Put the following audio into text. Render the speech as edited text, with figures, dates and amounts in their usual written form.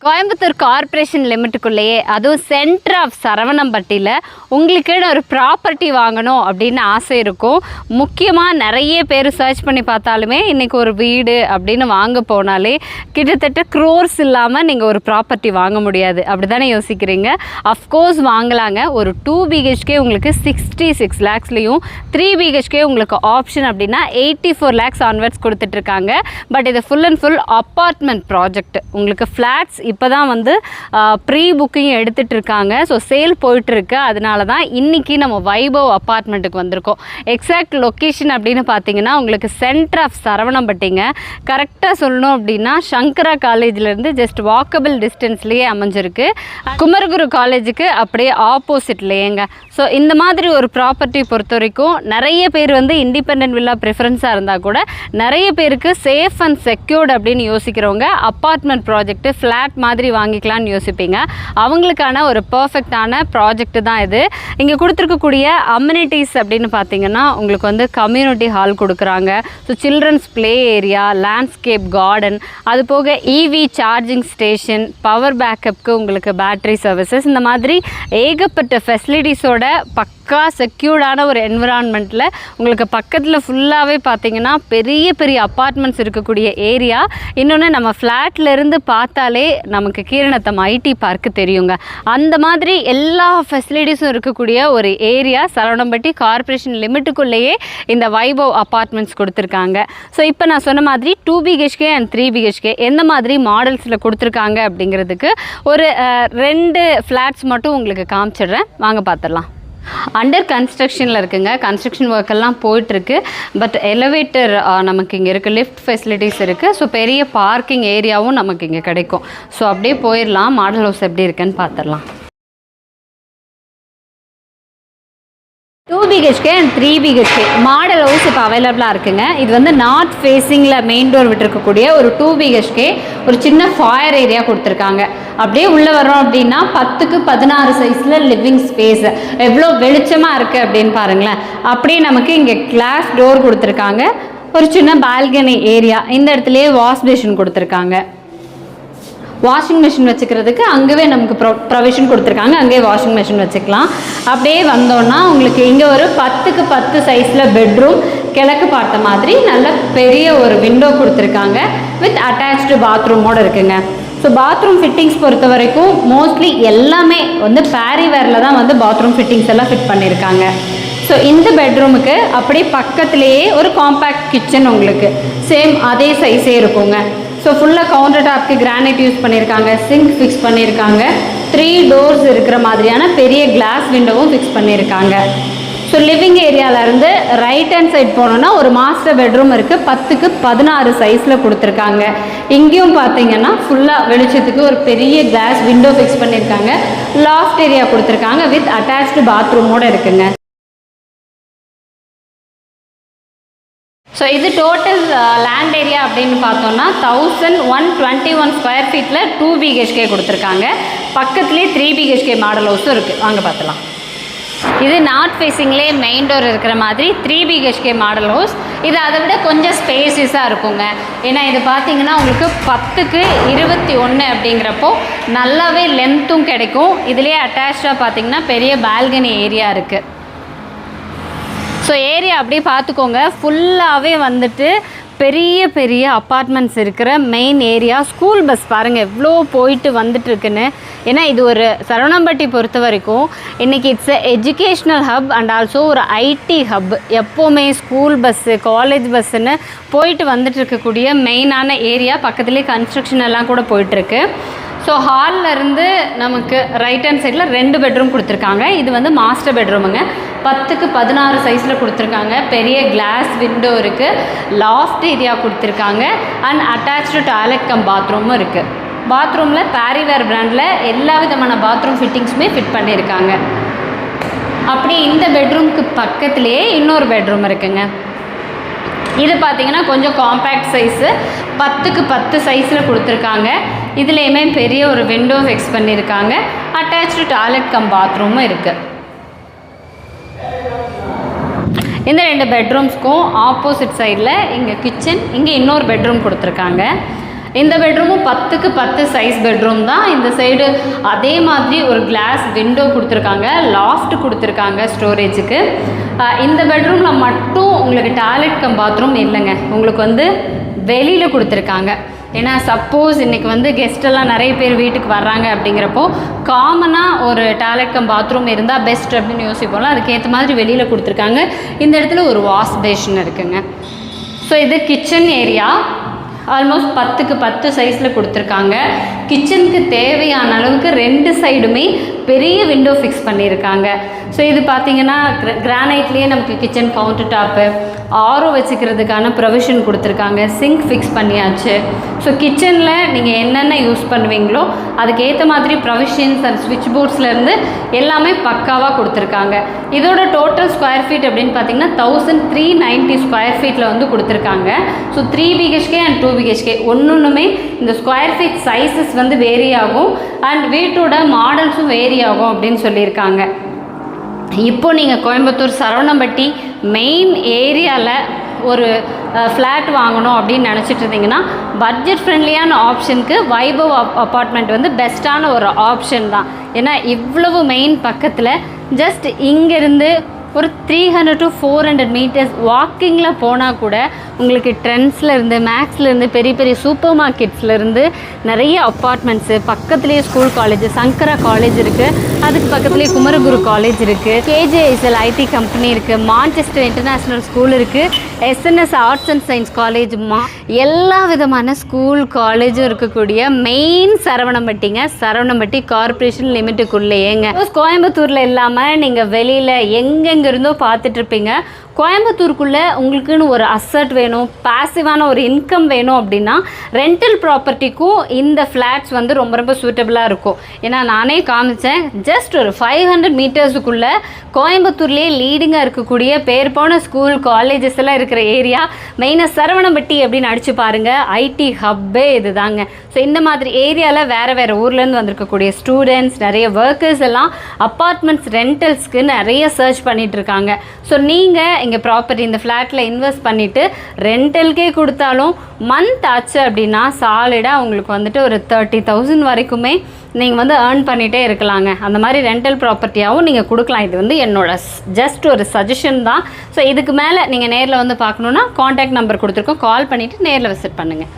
Coimbatore corporation லிமிட்டுக்குள்ளேயே அதுவும் centre of சரவணம்பட்டியில் உங்களுக்குன்னு ஒரு ப்ராப்பர்ட்டி வாங்கணும் அப்படின்னு ஆசை இருக்கும். முக்கியமாக நிறைய பேர் சர்ச் பண்ணி பார்த்தாலுமே இன்றைக்கி ஒரு வீடு அப்படின்னு வாங்க போனாலே கிட்டத்தட்ட க்ரோர்ஸ் இல்லாமல் நீங்கள் ஒரு ப்ராப்பர்ட்டி வாங்க முடியாது. அப்படி தானே யோசிக்கிறீங்க? அஃப்கோர்ஸ் வாங்கலாங்க. ஒரு 2 BHK உங்களுக்கு 66 lakhsலையும் 3 BHK உங்களுக்கு ஆப்ஷன் அப்படின்னா 84 lakhs ஆன்வர்ட்ஸ் கொடுத்துட்ருக்காங்க. பட் இது full and full apartment project. உங்களுக்கு ஃப்ளாட்ஸ் இப்போ தான் வந்து ப்ரீ புக்கிங் எடுத்துகிட்டு இருக்காங்க. ஸோ சேல் போயிட்டுருக்கு. அதனால தான் இன்றைக்கி நம்ம வைபவ் அப்பார்ட்மெண்ட்டுக்கு வந்திருக்கோம். எக்ஸாக்ட் லொக்கேஷன் அப்படின்னு பார்த்தீங்கன்னா உங்களுக்கு சென்டர் ஆஃப் சரவணம்பட்டிங்க. கரெக்டாக சொல்லணும் அப்படின்னா சங்கரா காலேஜ்லேருந்து ஜஸ்ட் வாக்கபிள் டிஸ்டன்ஸ்லேயே அமைஞ்சிருக்கு. குமரகுரு காலேஜுக்கு அப்படியே ஆப்போசிட்லேயேங்க. ஸோ இந்த மாதிரி ஒரு ப்ராப்பர்ட்டி பொறுத்த வரைக்கும் நிறைய பேர் வந்து இண்டிபெண்டன்ட் வில்லா ப்ரிஃபரன்ஸாக இருந்தால் கூட நிறைய பேருக்கு சேஃப் அண்ட் செக்யூர்டு அப்படின்னு யோசிக்கிறவங்க அப்பார்ட்மெண்ட் ப்ராஜெக்ட் ஃப்ளாட் மாதிரி வாங்கிக்கலான்னு யோசிப்பீங்க. அவங்களுக்கான ஒரு பர்ஃபெக்டான ப்ராஜெக்ட் தான் இது. இங்கே கொடுத்துருக்கக்கூடிய அம்யூனிட்டிஸ் அப்படின்னு பார்த்தீங்கன்னா உங்களுக்கு வந்து கம்யூனிட்டி ஹால் கொடுக்குறாங்க. So children's play area, landscape garden, அது போக இவி சார்ஜிங் ஸ்டேஷன், பவர் பேக்கப்புக்கு உங்களுக்கு பேட்ரி சர்வீசஸ், இந்த மாதிரி ஏகப்பட்ட ஃபெசிலிட்டிஸோட பக்கா செக்யூர்டான ஒரு என்விரான்மெண்ட்டில் உங்களுக்கு பக்கத்தில் ஃபுல்லாகவே பார்த்தீங்கன்னா பெரிய பெரிய அப்பார்ட்மெண்ட்ஸ் இருக்கக்கூடிய ஏரியா. இன்னொன்று நம்ம ஃப்ளாட்லேருந்து பார்த்தாலே நமக்கு கீரணத்தம் ஐடி பார்க்கு தெரியுங்க. அந்த மாதிரி எல்லா ஃபெசிலிட்டிஸும் இருக்கக்கூடிய ஒரு ஏரியா சரவணம்பட்டி கார்ப்பரேஷன் லிமிட்டுக்குள்ளேயே இந்த வைபவ் அப்பார்ட்மெண்ட்ஸ் கொடுத்துருக்காங்க. ஸோ இப்போ நான் சொன்ன மாதிரி 2 BHK அண்ட் 3 BHK எந்த மாதிரி மாடல்ஸில் கொடுத்துருக்காங்க அப்படிங்கிறதுக்கு ஒரு 2 ஃப்ளாட்ஸ் மட்டும் உங்களுக்கு காமிச்சிடுறேன். வாங்க பார்த்துடலாம். அண்டர் கன்ஸ்ட்ரக்ஷனில் இருக்குங்க. கன்ஸ்ட்ரக்ஷன் ஒர்க்கெல்லாம் போயிட்டுருக்கு. பட் எலிவேட்டர் நமக்கு இங்கே இருக்குது, லிஃப்ட் ஃபெசிலிட்டிஸ் இருக்குது. ஸோ பெரிய பார்க்கிங் ஏரியாவும் நமக்கு இங்கே கிடைக்கும். ஸோ அப்படியே போயிடலாம். மாடல் ஹவுஸ் எப்படி இருக்குன்னு பார்த்துடலாம். 2 BHK and 3 BHK model house இப்போ அவைலபிளாக இருக்குங்க. இது வந்து நார்த் ஃபேஸிங்கில் மெயின் டோர் விட்டுருக்கக்கூடிய ஒரு 2 BHK ஒரு சின்ன ஃபாயர் ஏரியா கொடுத்துருக்காங்க. அப்படியே உள்ளே வரோம் அப்படின்னா 10க்கு 16 சைஸில் லிவிங் ஸ்பேஸ். எவ்வளோ வெளிச்சமாக இருக்குது அப்படின்னு பாருங்களேன். அப்படியே நமக்கு இங்கே கிளாஸ் டோர் கொடுத்துருக்காங்க. ஒரு சின்ன பால்கனி ஏரியா. இந்த இடத்துலையே வாஷ் பேஷன் கொடுத்துருக்காங்க. வாஷிங் மிஷின் வச்சுக்கிறதுக்கு அங்கேயே நமக்கு ப்ரொவிஷன் கொடுத்துருக்காங்க. அங்கேயே வாஷிங் மிஷின் வச்சுக்கலாம். அப்படியே வந்தோன்னா உங்களுக்கு இங்கே ஒரு 10க்கு 10 சைஸில் பெட்ரூம், கிழக்கு பார்த்த மாதிரி நல்ல பெரிய ஒரு விண்டோ கொடுத்துருக்காங்க. வித் அட்டாச்டு பாத்ரூமோடு இருக்குங்க. ஸோ பாத்ரூம் ஃபிட்டிங்ஸ் பொறுத்த வரைக்கும் மோஸ்ட்லி எல்லாமே வந்து பேரிவேரில் தான் வந்து பாத்ரூம் ஃபிட்டிங்ஸ் எல்லாம் ஃபிட் பண்ணியிருக்காங்க. ஸோ இந்த பெட்ரூமுக்கு அப்படியே பக்கத்துலேயே ஒரு காம்பேக்ட் கிச்சன் உங்களுக்கு சேம் அதே சைஸே இருக்குங்க. ஸோ ஃபுல்லாக கவுண்டர் டாப்க்கு கிரானைட் யூஸ் பண்ணியிருக்காங்க. சிங்க் ஃபிக்ஸ் பண்ணியிருக்காங்க. 3 டோர்ஸ் இருக்கிற மாதிரியான பெரிய கிளாஸ் விண்டோவும் ஃபிக்ஸ் பண்ணியிருக்காங்க. ஸோ லிவிங் ஏரியாவிலேருந்து ரைட் ஹேண்ட் சைட் போனோன்னா ஒரு மாஸ்டர் பெட்ரூம் இருக்குது. 10க்கு 16 சைஸில் கொடுத்துருக்காங்க. இங்கேயும் பார்த்தீங்கன்னா ஃபுல்லாக வெளிச்சத்துக்கு ஒரு பெரிய கிளாஸ் விண்டோ ஃபிக்ஸ் பண்ணியிருக்காங்க. லாஃப்ட் ஏரியா கொடுத்துருக்காங்க. வித் அட்டாச்டு பாத்ரூமோடு இருக்குங்க. ஸோ இது டோட்டல் லேண்ட் ஏரியா அப்படின்னு பார்த்தோன்னா 1121 ஸ்கொயர் ஃபீட்டில் 2 BHK கொடுத்துருக்காங்க. பக்கத்துலேயே 3 BHK மாடல் ஹவுஸும் இருக்குது. வாங்க பார்த்துலாம். இது நார்த் ஃபேஸிங்லேயே மெயின் டோர் இருக்கிற மாதிரி 3 BHK மாடல் ஹவுஸ். இது அதை விட கொஞ்சம் ஸ்பேசியஸாக இருக்குங்க. ஏன்னா இது பார்த்தீங்கன்னா உங்களுக்கு 10க்கு 21 அப்படிங்கிறப்போ நல்லாவே லென்த்தும் கிடைக்கும். இதுலேயே அட்டாச்சாக பார்த்தீங்கன்னா பெரிய பால்கனி ஏரியா இருக்குது. ஸோ ஏரியா அப்படியே பார்த்துக்கோங்க. ஃபுல்லாகவே வந்துட்டு பெரிய பெரிய அப்பார்ட்மெண்ட்ஸ் இருக்கிற மெயின் ஏரியா. ஸ்கூல் பஸ் பாருங்கள் எவ்வளோ போயிட்டு வந்துட்டுருக்குன்னு. ஏன்னா இது ஒரு சரவணம்பட்டி பொறுத்த வரைக்கும் இன்றைக்கி it's educational hub and also ஒரு ஐடி ஹப். எப்போவுமே ஸ்கூல் பஸ்ஸு, காலேஜ் பஸ்ஸுன்னு போயிட்டு வந்துட்டு இருக்கக்கூடிய மெயினான ஏரியா. பக்கத்துலேயே கன்ஸ்ட்ரக்ஷன் எல்லாம் கூட போயிட்டுருக்கு. ஸோ ஹாலில் நமக்கு ரைட் ஹேண்ட் சைடில் 2 பெட்ரூம் கொடுத்துருக்காங்க. இது வந்து மாஸ்டர் பெட்ரூமுங்க. 10க்கு 16 சைஸில் கொடுத்துருக்காங்க. பெரிய கிளாஸ் விண்டோ இருக்குது. லாஃப்ட் ஏரியா கொடுத்துருக்காங்க. அண்ட் அட்டாச்டு டாய்லெட் கம் பாத்ரூமும் இருக்குது. பாத்ரூமில் பேரிவேர் பிராண்டில் எல்லா விதமான பாத்ரூம் ஃபிட்டிங்ஸுமே ஃபிட் பண்ணியிருக்காங்க. அப்படி இந்த பெட்ரூமுக்கு பக்கத்துலேயே இன்னொரு பெட்ரூம் இருக்குங்க. இது பார்த்திங்கன்னா கொஞ்சம் காம்பேக்ட் சைஸு. 10க்கு 10 சைஸில் கொடுத்துருக்காங்க. இதுலேயுமே பெரிய ஒரு விண்டோ ஃபிக்ஸ் பண்ணியிருக்காங்க. அட்டாச்டு டாய்லெட் கம் பாத்ரூமும் இருக்குது. இந்த 2 பெட்ரூம்ஸ்க்கும் ஆப்போசிட் சைடில் இங்கே கிச்சன், இங்கே இன்னொரு பெட்ரூம் கொடுத்துருக்காங்க. இந்த பெட்ரூமும் 10க்கு 10 சைஸ் பெட்ரூம் தான். இந்த சைடு அதே மாதிரி ஒரு கிளாஸ் விண்டோ கொடுத்துருக்காங்க, லாஃப்ட் கொடுத்துருக்காங்க ஸ்டோரேஜுக்கு. இந்த பெட்ரூமில் மட்டும் உங்களுக்கு டாய்லெட் கம் பாத்ரூம் இல்லைங்க, உங்களுக்கு வந்து வெளியில் கொடுத்துருக்காங்க. ஏன்னா சப்போஸ் இன்றைக்கி வந்து கெஸ்ட்டெல்லாம் நிறைய பேர் வீட்டுக்கு வர்றாங்க அப்படிங்கிறப்போ காமனாக ஒரு டாய்லெட் கம் பாத்ரூம் இருந்தால் பெஸ்ட் அப்படின்னு யோசிப்போம்ல, அதுக்கேற்ற மாதிரி வெளியில் கொடுத்துருக்காங்க. இந்த இடத்துல ஒரு வாஷ் பேஷன் இருக்குங்க. ஸோ இது கிச்சன் ஏரியா, ஆல்மோஸ்ட் 10க்கு 10 சைஸில் கொடுத்துருக்காங்க. கிச்சனுக்கு தேவையான அளவுக்கு 2 சைடுமே பெரிய விண்டோ ஃபிக்ஸ் பண்ணியிருக்காங்க. ஸோ இது பார்த்திங்கன்னா கிரானைட்லேயே நமக்கு கிச்சன் கவுண்டர் டாப்பு, ஆரோ வச்சுக்கிறதுக்கான ப்ரொவிஷன் கொடுத்துருக்காங்க, சிங்க் ஃபிக்ஸ் பண்ணியாச்சு. ஸோ கிச்சனில் நீங்கள் என்னென்ன யூஸ் பண்ணுவீங்களோ அதுக்கேற்ற மாதிரி ப்ரொவிஷன்ஸ் அண்ட் ஸ்விட்ச் போர்ட்ஸ்லேருந்து எல்லாமே பக்காவாக கொடுத்துருக்காங்க. இதோட டோட்டல் ஸ்கொயர் ஃபீட் அப்படின்னு பார்த்தீங்கன்னா 1390 ஸ்கொயர் ஃபீட்டில் வந்து கொடுத்துருக்காங்க. ஸோ 3 BHK அண்ட் 2 BHK ஒன்றுமே இந்த ஸ்கொயர் ஃபீட் சைஸஸ் வந்து வேரி ஆகும் அண்ட் வீட்டோட மாடல்ஸும் வேரி ஆகும் அப்படின்னு சொல்லியிருக்காங்க. இப்போது நீங்கள் கோயம்புத்தூர் சரவணம்பட்டி மெயின் ஏரியாவில் ஒரு ஃப்ளாட் வாங்கணும் அப்படின்னு நினச்சிட்டு இருந்தீங்கன்னா பட்ஜெட் ஃப்ரெண்ட்லியான ஆப்ஷனுக்கு வைபவ் அப்பார்ட்மெண்ட் வந்து பெஸ்ட்டான ஒரு ஆப்ஷன் தான். ஏன்னா இவ்வளவு மெயின் பக்கத்தில் ஜஸ்ட் இங்கேருந்து ஒரு 300 to 400 மீட்டர்ஸ் வாக்கிங்கில் போனால் கூட உங்களுக்கு ட்ரெண்ட்ஸ்லேருந்து மேக்ஸ்லேருந்து பெரிய பெரிய சூப்பர் மார்க்கெட்ஸ்லேருந்து நிறைய அப்பார்ட்மெண்ட்ஸு, பக்கத்துலேயே ஸ்கூல் காலேஜ், சங்கரா காலேஜ் இருக்குது, அதுக்கு பக்கத்துலேயே குமரகுரு காலேஜ் இருக்குது, KJSL IT கம்பெனி இருக்குது, மான்செஸ்டர் இன்டர்நேஷ்னல் ஸ்கூல் இருக்குது, SNS arts and science college, எல்லா விதமான ஸ்கூல் காலேஜும் இருக்கக்கூடிய மெயின் சரவணம்பட்டிங்க. சரவணம்பட்டி கார்பரேஷன் லிமிட்டுக்குள்ளேயேங்க. கோயம்புத்தூரில் இல்லாமல் நீங்கள் வெளியில் எங்கெங்கிருந்தோ பார்த்துட்ருப்பீங்க. கோயம்புத்தூருக்குள்ளே உங்களுக்குன்னு ஒரு அசட் வேணும், பாசிவான ஒரு இன்கம் வேணும் அப்படின்னா ரெண்டல் ப்ராப்பர்ட்டிக்கும் இந்த ஃப்ளாட்ஸ் வந்து ரொம்ப ரொம்ப சூட்டபிளாக இருக்கும். ஏன்னா நானே காமிச்சேன், ஜஸ்ட் ஒரு 500 மீட்டர்ஸுக்குள்ளே கோயம்புத்தூர்லேயே லீடிங்காக இருக்கக்கூடிய பேர் போன ஸ்கூல் காலேஜஸ் எல்லாம் இருக்கிற ஏரியா மெயினாக சரவணம்பட்டி அப்படின்னு அடித்து பாருங்கள், ஐடி ஹப்பே இது தாங்க. ஸோ இந்த மாதிரி ஏரியாவில் வேறு வேறு ஊர்லேருந்து வந்திருக்கக்கூடிய ஸ்டூடெண்ட்ஸ், நிறைய ஒர்க்கர்ஸ் எல்லாம் அப்பார்ட்மெண்ட்ஸ் ரெண்டல்ஸ்க்கு நிறைய சர்ச் பண்ணிகிட்ருக்காங்க. ஸோ நீங்கள் இங்கே ப்ராப்பர்ட்டி இந்த ஃப்ளாட்டில் இன்வெஸ்ட் பண்ணிவிட்டு ரெண்டலுக்கே கொடுத்தாலும் மந்த் ஆச்சு அப்படின்னா சாலிடாக உங்களுக்கு வந்துட்டு ஒரு 30,000 வரைக்குமே நீங்கள் வந்து ஏர்ன் பண்ணிகிட்டே இருக்கலாங்க. அந்த மாதிரி ரெண்டல் ப்ராப்பர்ட்டியாகவும் நீங்கள் கொடுக்கலாம். இது வந்து என்னோட ஜஸ்ட் ஒரு சஜஷன் தான். ஸோ இதுக்கு மேலே நீங்கள் நேரில் வந்து பார்க்கணுன்னா காண்டாக்ட் நம்பர் கொடுத்துருக்கோம், கால் பண்ணிவிட்டு நேரில் விசிட் பண்ணுங்கள்.